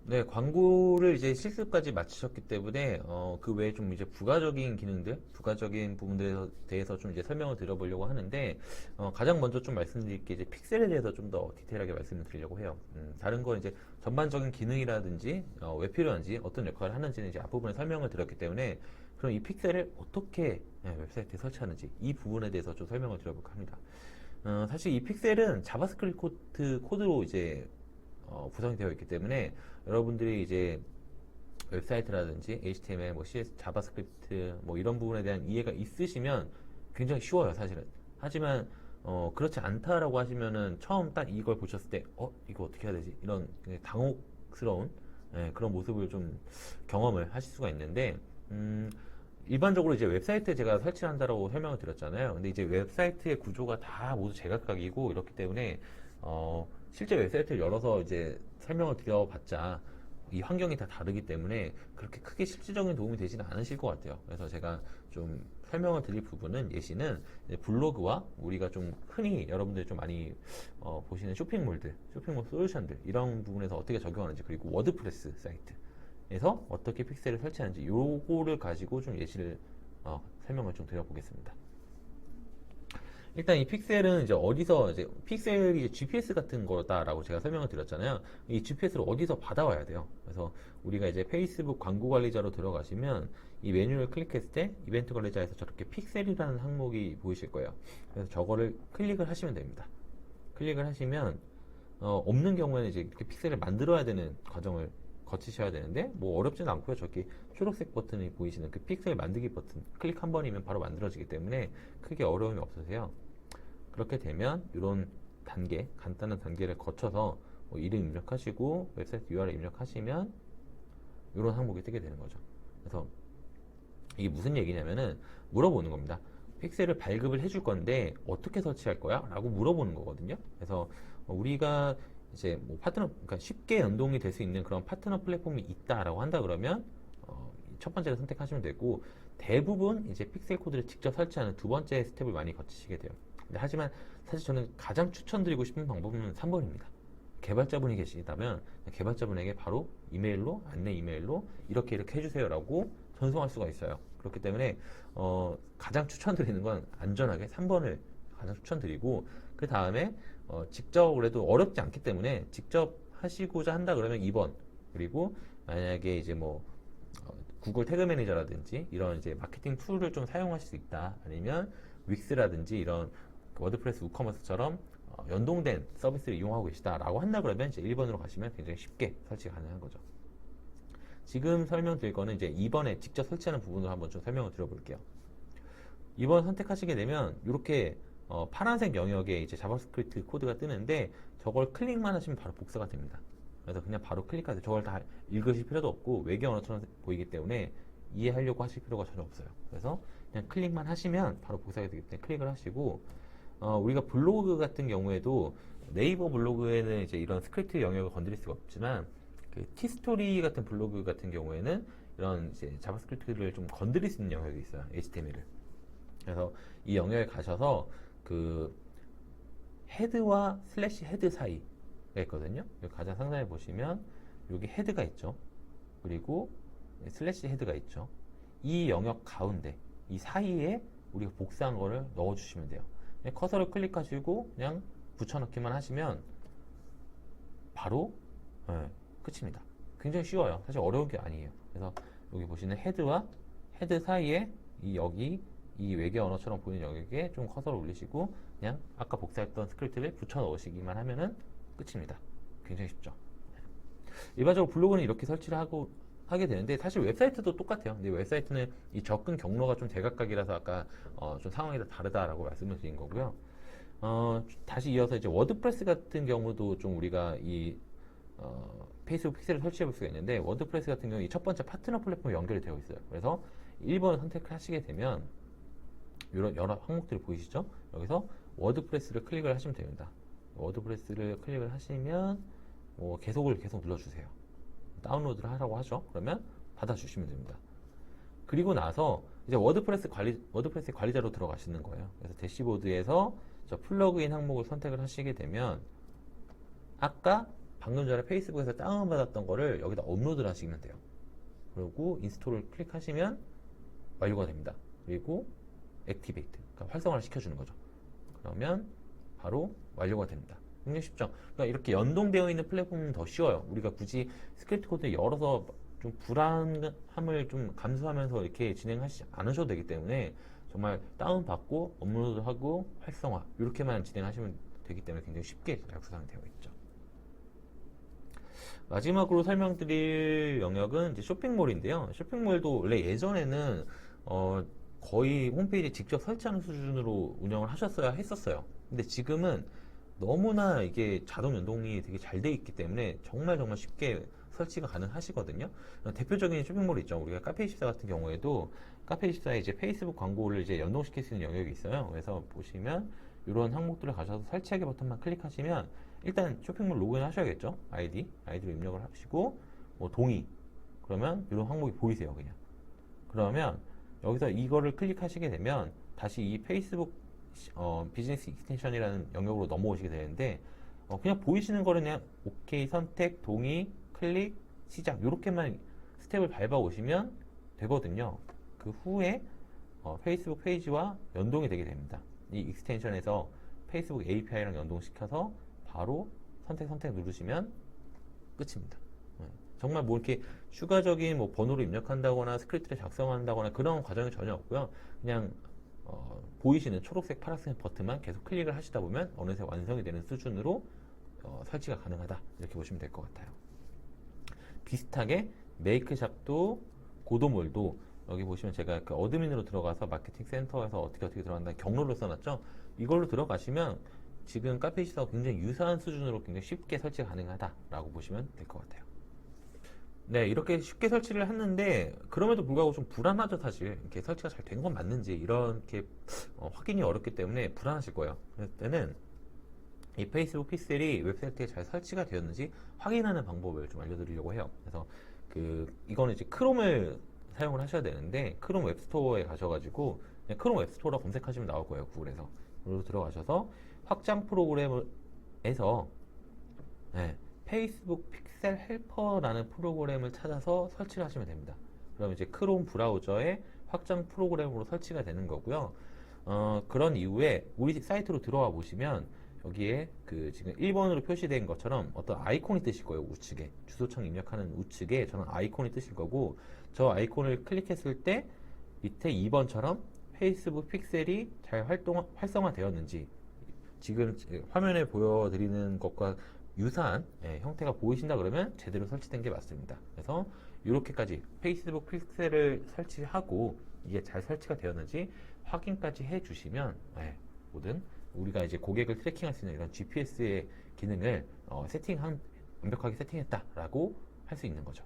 네, 광고를 이제 실습까지 마치셨기 때문에 그 외에 좀 이제 부가적인 기능들, 부가적인 부분들에 대해서 좀 이제 설명을 드려보려고 하는데 가장 먼저 좀 말씀드릴 게 이제 픽셀에 대해서 좀 더 디테일하게 말씀을 드리려고 해요. 다른 건 이제 전반적인 기능이라든지 왜 필요한지 어떤 역할을 하는지는 이제 앞부분에 설명을 드렸기 때문에 그럼 이 픽셀을 어떻게 웹사이트에 설치하는지 이 부분에 대해서 좀 설명을 드려볼까 합니다. 사실 이 픽셀은 자바스크립트 코드로 이제 구성이 되어 있기 때문에 여러분들이 이제 웹사이트라든지 HTML, 뭐 CS, 자바스크립트 뭐 이런 부분에 대한 이해가 있으시면 굉장히 쉬워요, 사실은. 하지만 그렇지 않다라고 하시면은 처음 딱 이걸 보셨을 때 이거 어떻게 해야 되지? 이런 굉장히 당혹스러운 그런 모습을 좀 경험을 하실 수가 있는데 일반적으로 이제 웹사이트에 제가 설치를 한다라고 설명을 드렸잖아요. 근데 이제 웹사이트의 구조가 다 모두 제각각이고 이렇기 때문에 실제 웹사이트를 열어서 이제 설명을 드려봤자 이 환경이 다 다르기 때문에 그렇게 크게 실질적인 도움이 되지는 않으실 것 같아요. 그래서 제가 좀 설명을 드릴 부분은 예시는 블로그와 우리가 좀 흔히 여러분들이 좀 많이 보시는 쇼핑몰들, 쇼핑몰 솔루션들 이런 부분에서 어떻게 적용하는지 그리고 워드프레스 사이트에서 어떻게 픽셀을 설치하는지 요거를 가지고 좀 예시를 설명을 좀 드려보겠습니다. 일단 이 픽셀은 이제 어디서 이제 픽셀이 이제 GPS 같은 거다라고 제가 설명을 드렸잖아요. 이 GPS를 어디서 받아와야 돼요. 그래서 우리가 이제 페이스북 광고 관리자로 들어가시면 이 메뉴를 클릭했을 때 이벤트 관리자에서 저렇게 픽셀이라는 항목이 보이실 거예요. 그래서 저거를 클릭을 하시면 됩니다. 클릭을 하시면 없는 경우에는 이제 이렇게 픽셀을 만들어야 되는 과정을 거치셔야 되는데 뭐 어렵지는 않고요. 저기 초록색 버튼이 보이시는 그 픽셀 만들기 버튼 클릭 한 번이면 바로 만들어지기 때문에 크게 어려움이 없으세요. 그렇게 되면 이런 단계, 간단한 단계를 거쳐서 뭐 이름 입력하시고 웹사이트 URL 입력하시면 이런 항목이 뜨게 되는 거죠. 그래서 이게 무슨 얘기냐면은 물어보는 겁니다. 픽셀을 발급을 해줄 건데 어떻게 설치할 거야? 라고 물어보는 거거든요. 그래서 우리가 이제 뭐 파트너, 그러니까 쉽게 연동이 될 수 있는 그런 파트너 플랫폼이 있다라고 한다 그러면 첫 번째를 선택하시면 되고 대부분 이제 픽셀 코드를 직접 설치하는 두 번째 스텝을 많이 거치시게 돼요. 하지만 사실 저는 가장 추천드리고 싶은 방법은 3번입니다. 개발자분이 계시다면 개발자분에게 바로 이메일로 안내 이메일로 이렇게 해주세요라고 전송할 수가 있어요. 그렇기 때문에 가장 추천드리는 건 안전하게 3번을 가장 추천드리고 그 다음에 직접 그래도 어렵지 않기 때문에 직접 하시고자 한다 그러면 2번 그리고 만약에 이제 뭐 구글 태그 매니저라든지 이런 이제 마케팅 툴을 좀 사용하실 수 있다 아니면 윅스라든지 이런 워드프레스 우커머스처럼 연동된 서비스를 이용하고 계시다라고 한다 그러면 이제 1번으로 가시면 굉장히 쉽게 설치가 가능한 거죠. 지금 설명드릴 거는 이제 2번에 직접 설치하는 부분을 한번 좀 설명을 드려볼게요. 2번 선택하시게 되면 이렇게 파란색 영역에 이제 자바스크립트 코드가 뜨는데 저걸 클릭만 하시면 바로 복사가 됩니다. 그래서 그냥 바로 클릭하세요. 저걸 다 읽으실 필요도 없고 외계 언어처럼 보이기 때문에 이해하려고 하실 필요가 전혀 없어요. 그래서 그냥 클릭만 하시면 바로 복사가 되기 때문에 클릭을 하시고 우리가 블로그 같은 경우에도 네이버 블로그에는 이제 이런 스크립트 영역을 건드릴 수가 없지만 그 티스토리 같은 블로그 같은 경우에는 이런 이제 자바스크립트를 좀 건드릴 수 있는 영역이 있어요. HTML을. 그래서 이 영역에 가셔서 그 헤드와 슬래시 헤드 사이가 있거든요. 가장 상단에 보시면 여기 헤드가 있죠. 그리고 슬래시 헤드가 있죠. 이 영역 가운데 이 사이에 우리가 복사한 거를 넣어주시면 돼요. 커서를 클릭하시고 그냥 붙여넣기만 하시면 바로 끝입니다. 굉장히 쉬워요. 사실 어려운 게 아니에요. 그래서 여기 보시는 헤드와 헤드 사이에 여기 이 외계 언어처럼 보이는 영역에 좀 커서를 올리시고 그냥 아까 복사했던 스크립트를 붙여 넣으시기만 하면은 끝입니다. 굉장히 쉽죠. 일반적으로 블로그는 이렇게 설치를 하게 되는데 사실 웹사이트도 똑같아요. 근데 웹사이트는 이 접근 경로가 좀 제각각이라서 아까 좀 상황이 다르다라고 말씀을 드린 거고요. 다시 이어서 이제 워드프레스 같은 경우도 좀 우리가 이 페이스북 픽셀을 설치해 볼 수가 있는데 워드프레스 같은 경우 이 첫 번째 파트너 플랫폼에 연결이 되어 있어요. 그래서 1번을 선택하시게 되면 이런 여러 항목들이 보이시죠? 여기서 워드프레스를 클릭을 하시면 됩니다. 워드프레스를 클릭을 하시면 계속 눌러주세요. 다운로드를 하라고 하죠. 그러면 받아주시면 됩니다. 그리고 나서 이제 워드프레스 관리자로 들어가시는 거예요. 그래서 대시보드에서 저 플러그인 항목을 선택을 하시게 되면 아까 방금 전에 페이스북에서 다운받았던 거를 여기다 업로드를 하시면 돼요. 그리고 인스톨을 클릭하시면 완료가 됩니다. 그리고 액티베이트, 그러니까 활성화를 시켜주는 거죠. 그러면 바로 완료가 됩니다. 굉장히 쉽죠. 그러니까 이렇게 연동되어 있는 플랫폼은 더 쉬워요. 우리가 굳이 스크립트 코드를 열어서 좀 불안함을 좀 감수하면서 이렇게 진행하지 않으셔도 되기 때문에 정말 다운받고 업로드하고 활성화 이렇게만 진행하시면 되기 때문에 굉장히 쉽게 잘 구성이 되어 있죠. 마지막으로 설명드릴 영역은 이제 쇼핑몰인데요. 쇼핑몰도 원래 예전에는 거의 홈페이지 직접 설치하는 수준으로 운영을 하셨어야 했었어요. 근데 지금은 너무나 이게 자동 연동이 되게 잘 돼 있기 때문에 정말 쉽게 설치가 가능하시거든요. 대표적인 쇼핑몰 있죠. 우리가 카페24 같은 경우에도 카페24에 이제 페이스북 광고를 이제 연동시킬 수 있는 영역이 있어요. 그래서 보시면 이런 항목들을 가셔서 설치하기 버튼만 클릭하시면 일단 쇼핑몰 로그인 하셔야겠죠. 아이디로 입력을 하시고 뭐 동의 그러면 이런 항목이 보이세요. 그냥 그러면 여기서 이거를 클릭하시게 되면 다시 이 페이스북 비즈니스 익스텐션이라는 영역으로 넘어오시게 되는데 그냥 보이시는 거는 그냥 오케이 선택 동의 클릭 시작 이렇게만 스텝을 밟아 오시면 되거든요. 그 후에 페이스북 페이지와 연동이 되게 됩니다. 이 익스텐션에서 페이스북 API랑 연동시켜서 바로 선택 누르시면 끝입니다. 정말 뭐 이렇게 추가적인 뭐 번호를 입력한다거나 스크립트를 작성한다거나 그런 과정이 전혀 없고요. 그냥 보이시는 초록색, 파란색 버튼만 계속 클릭을 하시다 보면 어느새 완성이 되는 수준으로 설치가 가능하다 이렇게 보시면 될 것 같아요. 비슷하게 메이크샵도 고도몰도 여기 보시면 제가 그 어드민으로 들어가서 마케팅 센터에서 어떻게 들어간다 경로를 써놨죠. 이걸로 들어가시면 지금 카페24와 굉장히 유사한 수준으로 굉장히 쉽게 설치가 가능하다라고 보시면 될 것 같아요. 네, 이렇게 쉽게 설치를 했는데 그럼에도 불구하고 좀 불안하죠. 사실 이렇게 설치가 잘 된 건 맞는지 이렇게 확인이 어렵기 때문에 불안하실 거예요. 그럴 때는 이 페이스북 픽셀이 웹사이트에 잘 설치가 되었는지 확인하는 방법을 좀 알려드리려고 해요. 그래서 이거는 이제 크롬을 사용을 하셔야 되는데 크롬 웹스토어에 가셔가지고 그냥 크롬 웹스토어로 검색하시면 나올 거예요. 구글에서. 그리고 들어가셔서 확장 프로그램에서 페이스북 픽셀 헬퍼라는 프로그램을 찾아서 설치를 하시면 됩니다. 그럼 이제 크롬 브라우저에 확장 프로그램으로 설치가 되는 거고요. 그런 이후에 우리 사이트로 들어와 보시면 여기에 지금 1번으로 표시된 것처럼 어떤 아이콘이 뜨실 거예요. 우측에 주소창 입력하는 우측에 저는 아이콘이 뜨실 거고 저 아이콘을 클릭했을 때 밑에 2번처럼 페이스북 픽셀이 잘 활성화 되었는지 지금 화면에 보여드리는 것과 유사한 형태가 보이신다 그러면 제대로 설치된 게 맞습니다. 그래서 이렇게까지 페이스북 픽셀을 설치하고 이게 잘 설치가 되었는지 확인까지 해주시면 모든 우리가 이제 고객을 트래킹할 수 있는 이런 GPS의 기능을 완벽하게 세팅했다라고 할 수 있는 거죠.